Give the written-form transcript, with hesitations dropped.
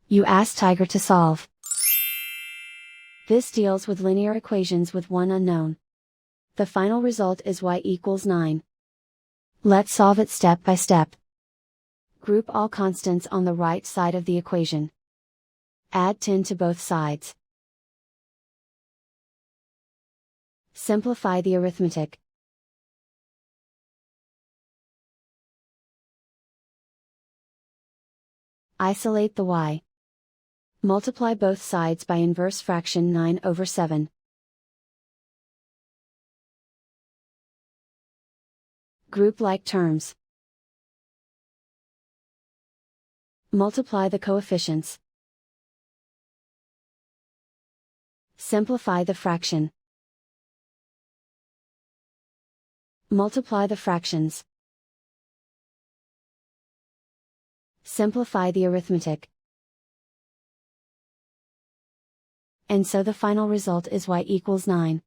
You ask Tiger to solve. This deals with linear equations with one unknown. The final result is y equals 9. Let's solve it step by step. Group all constants on the right side of the equation. Add 10 to both sides. Simplify the arithmetic. Isolate the y. Multiply both sides by inverse fraction 9/7. Group like terms. Multiply the coefficients. Simplify the fraction. Multiply the fractions. Simplify the arithmetic. And so the final result is y equals 9.